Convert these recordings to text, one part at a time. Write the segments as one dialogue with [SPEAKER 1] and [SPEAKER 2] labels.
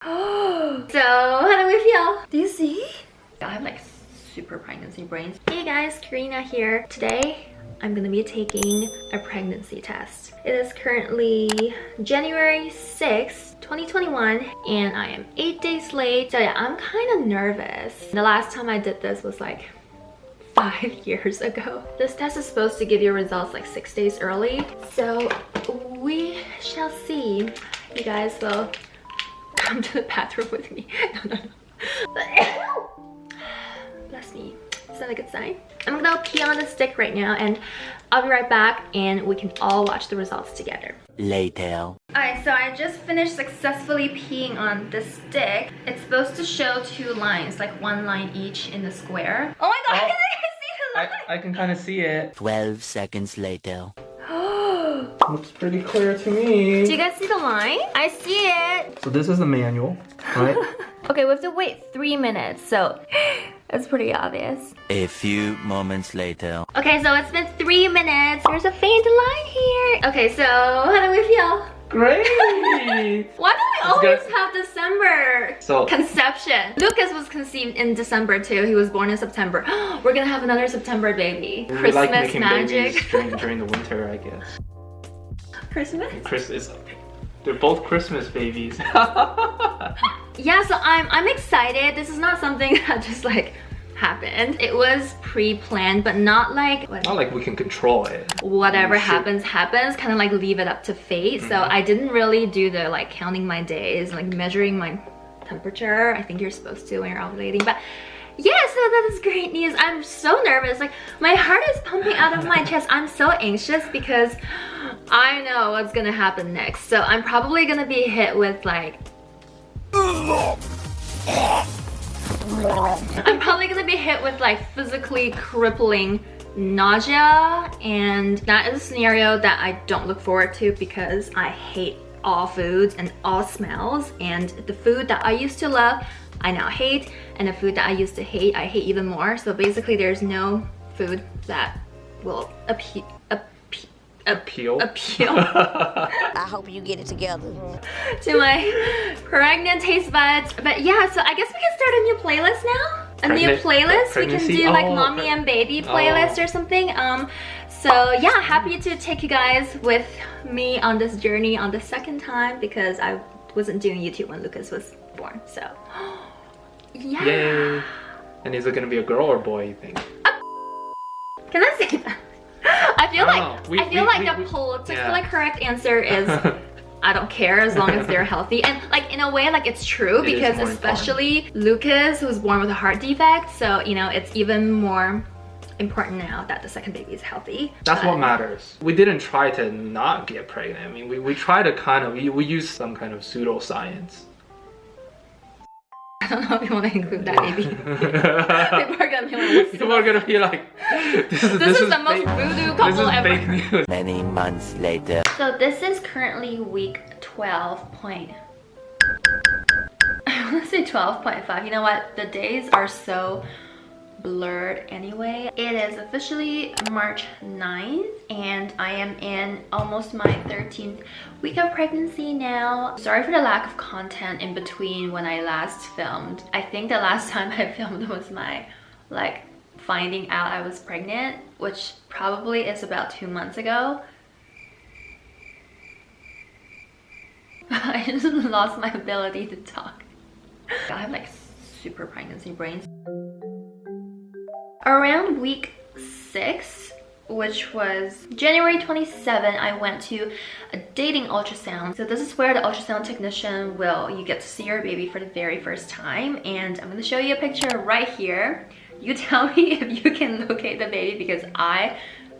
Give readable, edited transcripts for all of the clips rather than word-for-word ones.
[SPEAKER 1] So, how do we feel? Do you see? I have like super pregnancy brains. Hey guys, Karina here. Today, I'm gonna be taking a pregnancy test. It is currently January 6th, 2021, and I am 8 days late. So yeah, I'm kind of nervous. The last time I did this was like 5 years ago. This test is supposed to give you results like 6 days early. So we shall see. You guys will come to the bathroom with me. No. Bless me. Is that a good sign? I'm gonna pee on the stick right now and I'll be right back and we can all watch the results together.
[SPEAKER 2] Later.
[SPEAKER 1] Alright, so I just finished successfully peeing on the stick. It's supposed to show 2 lines, like 1 line each in the square. Oh my god, I can see the line!
[SPEAKER 3] I can kind of see it.
[SPEAKER 2] 12 seconds later.
[SPEAKER 3] Looks pretty clear to me.
[SPEAKER 1] Do you guys see the line? I see it!
[SPEAKER 3] So this is the manual, right?
[SPEAKER 1] Okay, we have to wait 3 minutes, so it's pretty obvious.
[SPEAKER 2] A few moments later.
[SPEAKER 1] Okay, so it's been 3 minutes. There's a faint line here. Okay, so how do we feel?
[SPEAKER 3] Great!
[SPEAKER 1] Why do we always have December
[SPEAKER 3] So
[SPEAKER 1] conception? Lucas was conceived in December too. He was born in September. We're gonna have another September baby.
[SPEAKER 3] we
[SPEAKER 1] Christmas
[SPEAKER 3] like making
[SPEAKER 1] magic.
[SPEAKER 3] babies during the winter, I guess.
[SPEAKER 1] Christmas?
[SPEAKER 3] They're both Christmas babies.
[SPEAKER 1] Yeah, so I'm excited. This is not something that just like happened. It was pre-planned, but not like
[SPEAKER 3] Not like we can control it.
[SPEAKER 1] whatever happens, kind of like leave it up to fate. So I didn't really do the like counting my days, like measuring my temperature. I think you're supposed to when you're ovulating, but yeah, so that is great news. I'm so nervous. Like my heart is pumping out of my chest. I'm so anxious because I know what's gonna happen next. So I'm probably gonna be hit with like physically crippling nausea, and that is a scenario that I don't look forward to because I hate all foods and all smells, and the food that I used to love I now hate, and the food that I used to hate I hate even more. So basically there's no food that will appeal
[SPEAKER 4] I hope you get it together.
[SPEAKER 1] to my pregnant taste buds. But yeah, so I guess we can start a new playlist now. A new playlist. We can do like mommy and baby playlist or something. So yeah, happy to take you guys with me on this journey on the second time because I wasn't doing YouTube when Lucas was born. So yeah.
[SPEAKER 3] Yay! And is it gonna be a girl or boy, you think?
[SPEAKER 1] Can I say that? I feel like the politically correct answer is I don't care as long as they're healthy. And like in a way, like it's true because especially Lucas, who's born with a heart defect, so you know it's even more important now that the second baby is healthy.
[SPEAKER 3] That's what matters. We didn't try to not get pregnant. I mean, we try to kind of, we use some kind of pseudoscience.
[SPEAKER 1] I don't know if you want to include that, maybe. People are gonna be like,
[SPEAKER 3] This is the most
[SPEAKER 1] voodoo couple ever.
[SPEAKER 3] Fake news.
[SPEAKER 2] Many months later.
[SPEAKER 1] So this is currently week 12 point. I want to say 12.5. You know what? The days are so blurred anyway. It is officially March 9th and I am in almost my 13th week of pregnancy now. Sorry for the lack of content in between when I last filmed. I think the last time I filmed was my like finding out I was pregnant, which probably is about 2 months ago. I just lost my ability to talk. I have like super pregnancy brains. Around week 6, which was January 27, I went to a dating ultrasound. So this is where the ultrasound technician you get to see your baby for the very first time. And I'm gonna show you a picture right here. You tell me if you can locate the baby because I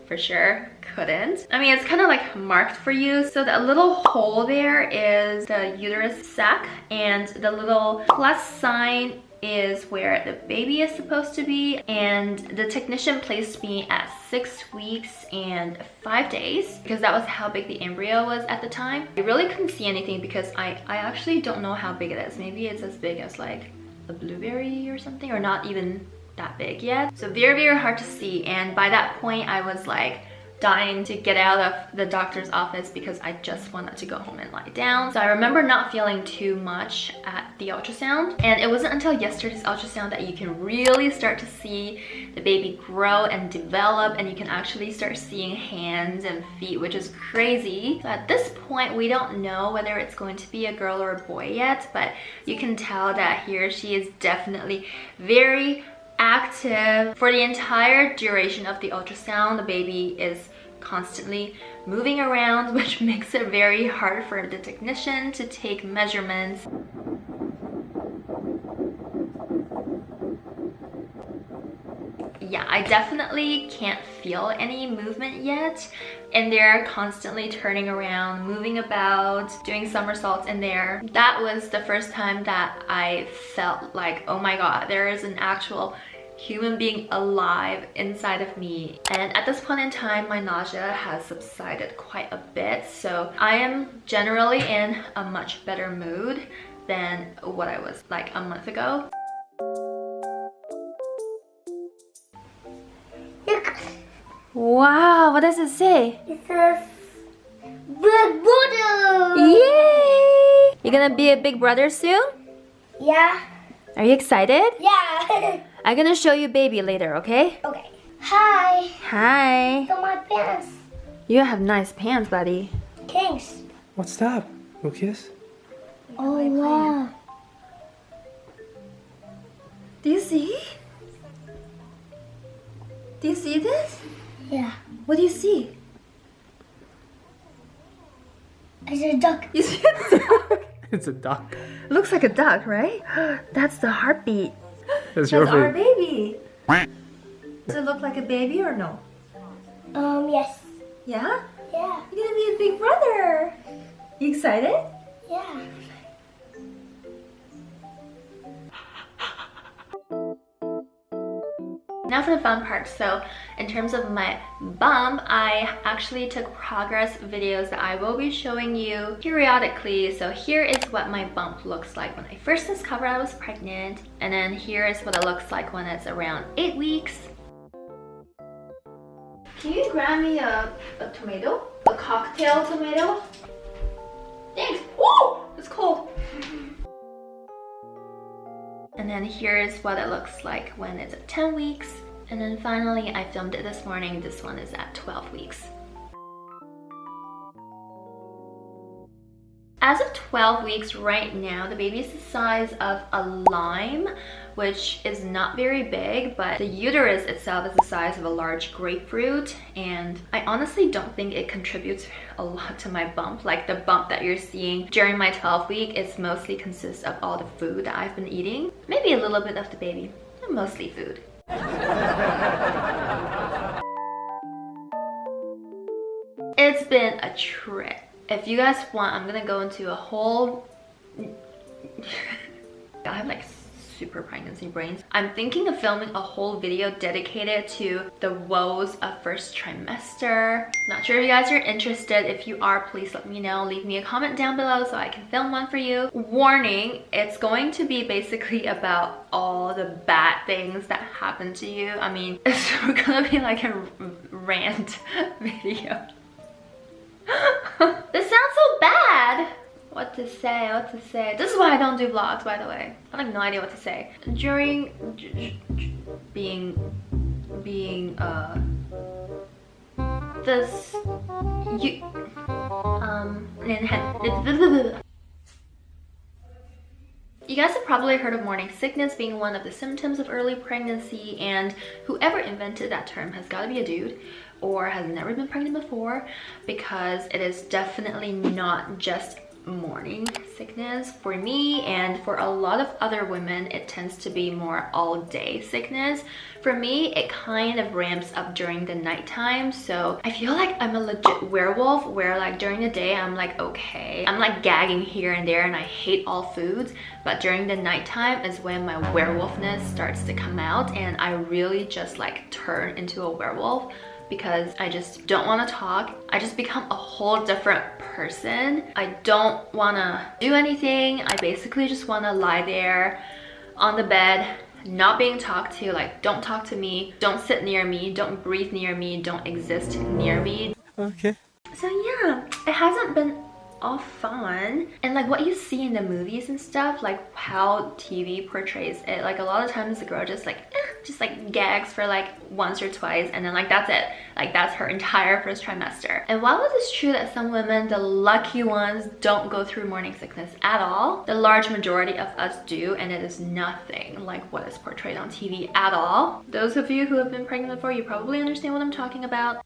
[SPEAKER 1] for sure couldn't. I mean, it's kind of like marked for you. So the little hole there is the uterus sac, and the little plus sign is where the baby is supposed to be, and the technician placed me at 6 weeks and 5 days because that was how big the embryo was at the time. I really couldn't see anything because I actually don't know how big it is. Maybe it's as big as like a blueberry or something, or not even that big yet. So very hard to see, and by that point I was like dying to get out of the doctor's office because I just wanted to go home and lie down. So I remember not feeling too much at the ultrasound, and it wasn't until yesterday's ultrasound that you can really start to see the baby grow and develop, and you can actually start seeing hands and feet, which is crazy. So at this point we don't know whether it's going to be a girl or a boy yet, but you can tell that he or she is definitely very active. For the entire duration of the ultrasound, the baby is constantly moving around, which makes it very hard for the technician to take measurements. Yeah, I definitely can't feel any movement yet, and they're constantly turning around, moving about, doing somersaults in there. That was the first time that I felt like, oh my god, there is an actual human being alive inside of me. And at this point in time, my nausea has subsided quite a bit, so I am generally in a much better mood than what I was like a month ago. Wow, what does it say?
[SPEAKER 5] It says Big Brother!
[SPEAKER 1] Yay! You're gonna be a big brother soon?
[SPEAKER 5] Yeah.
[SPEAKER 1] Are you excited?
[SPEAKER 5] Yeah.
[SPEAKER 1] I'm gonna show you baby later, okay?
[SPEAKER 5] Okay. Hi.
[SPEAKER 1] Hi.
[SPEAKER 5] Look at my pants.
[SPEAKER 1] You have nice pants, buddy.
[SPEAKER 5] Thanks.
[SPEAKER 3] What's that, Lucas?
[SPEAKER 5] Oh, wow.
[SPEAKER 1] Do you see? Do you see this?
[SPEAKER 5] Yeah.
[SPEAKER 1] What do you see?
[SPEAKER 5] It's a duck.
[SPEAKER 1] You see it?
[SPEAKER 3] It's a duck.
[SPEAKER 1] Looks like a duck, right? That's the heartbeat.
[SPEAKER 3] That's your
[SPEAKER 1] That's our
[SPEAKER 3] favorite.
[SPEAKER 1] baby. Does it look like a baby or no?
[SPEAKER 5] Yes.
[SPEAKER 1] Yeah?
[SPEAKER 5] Yeah.
[SPEAKER 1] You're gonna be a big brother. You excited?
[SPEAKER 5] Yeah.
[SPEAKER 1] Now for the fun part. So in terms of my bump, I actually took progress videos that I will be showing you periodically. So here is what my bump looks like when I first discovered I was pregnant, and then here is what it looks like when it's around 8 weeks. Can you grab me a tomato? A cocktail tomato? Thanks. Woo! It's cold. And then here's what it looks like when it's at 10 weeks. And then finally, I filmed it this morning. This one is at 12 weeks. As of 12 weeks right now, the baby is the size of a lime, which is not very big, but the uterus itself is the size of a large grapefruit. And I honestly don't think it contributes a lot to my bump. Like the bump that you're seeing during my 12th week is mostly consists of all the food that I've been eating. Maybe a little bit of the baby, but mostly food. It's been a trip. If you guys want, I'm gonna go into a whole... I have like super pregnancy brains. I'm thinking of filming a whole video dedicated to the woes of first trimester. Not sure if you guys are interested. If you are, please let me know. Leave me a comment down below so I can film one for you. Warning, it's going to be basically about all the bad things that happen to you. I mean, it's gonna be like a rant video. This sounds so bad. What to say, what to say. This is why I don't do vlogs, by the way. I have no idea what to say. During this you guys have probably heard of morning sickness being one of the symptoms of early pregnancy, and whoever invented that term has got to be a dude or has never been pregnant before, because it is definitely not just morning sickness. For me and for a lot of other women, it tends to be more all-day sickness. For me, it kind of ramps up during the nighttime, so I feel like I'm a legit werewolf where like during the day I'm like okay, I'm like gagging here and there and I hate all foods, but during the nighttime is when my werewolfness starts to come out and I really just like turn into a werewolf, because I just don't want to talk. I just become a whole different person. I don't want to do anything. I basically just want to lie there on the bed not being talked to, like don't talk to me, don't sit near me, don't breathe near me, don't exist near me.
[SPEAKER 2] Okay.
[SPEAKER 1] So yeah, it hasn't been all fun. And like what you see in the movies and stuff, like how TV portrays it, like a lot of times the girl just like gags for like once or twice, and then like that's it, like that's her entire first trimester. And while it is true that some women, the lucky ones, don't go through morning sickness at all, the large majority of us do, and it is nothing like what is portrayed on TV at all. Those of you who have been pregnant before, you probably understand what I'm talking about.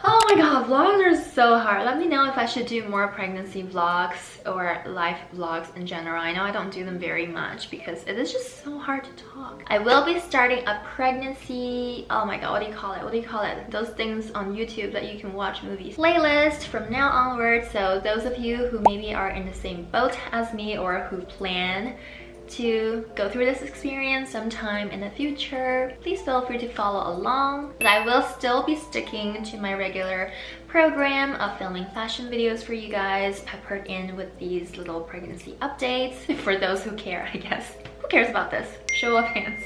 [SPEAKER 1] Oh my god, vlogs are so hard. Let me know if I should do more pregnancy vlogs or life vlogs in general. I know I don't do them very much because it is just so hard to talk. I will be starting a pregnancy, oh my god, what do you call it? Those things on YouTube that you can watch movies playlist from now onwards. So those of you who maybe are in the same boat as me or who plan to go through this experience sometime in the future, please feel free to follow along. But I will still be sticking to my regular program of filming fashion videos for you guys, peppered in with these little pregnancy updates for those who care, I guess. Who cares about this? Show of hands.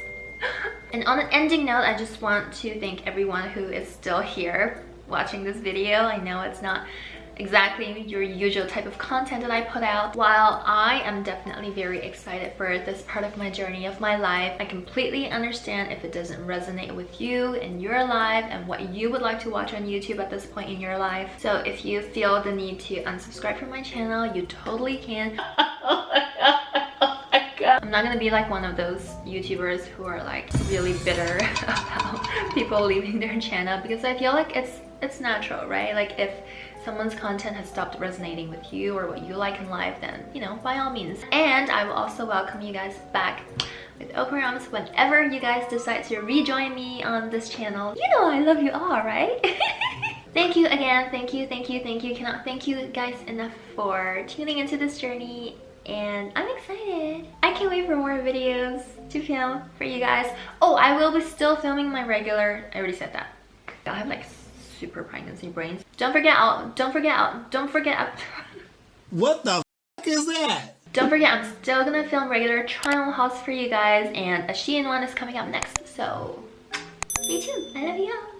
[SPEAKER 1] And on an ending note, I just want to thank everyone who is still here watching this video. I know it's not exactly your usual type of content that I put out. While I am definitely very excited for this part of my journey of my life, I completely understand if it doesn't resonate with you in your life and what you would like to watch on YouTube at this point in your life. So if you feel the need to unsubscribe from my channel, you totally can. I'm not gonna be like one of those YouTubers who are like really bitter about people leaving their channel, because I feel like it's natural, right? Like if someone's content has stopped resonating with you or what you like in life, then, you know, by all means. And I will also welcome you guys back with open arms whenever you guys decide to rejoin me on this channel. You know I love you all, right? Thank you again, thank you. Cannot thank you guys enough for tuning into this journey, and I'm excited. I can't wait for more videos to film for you guys. Oh, I will be still filming my regular, I already said that. I have like super pregnancy brains. Don't forget
[SPEAKER 6] What the f is that?
[SPEAKER 1] Don't forget, I'm still gonna film regular try-on hauls for you guys, and a Shein one is coming up next, so stay tuned. I love you all.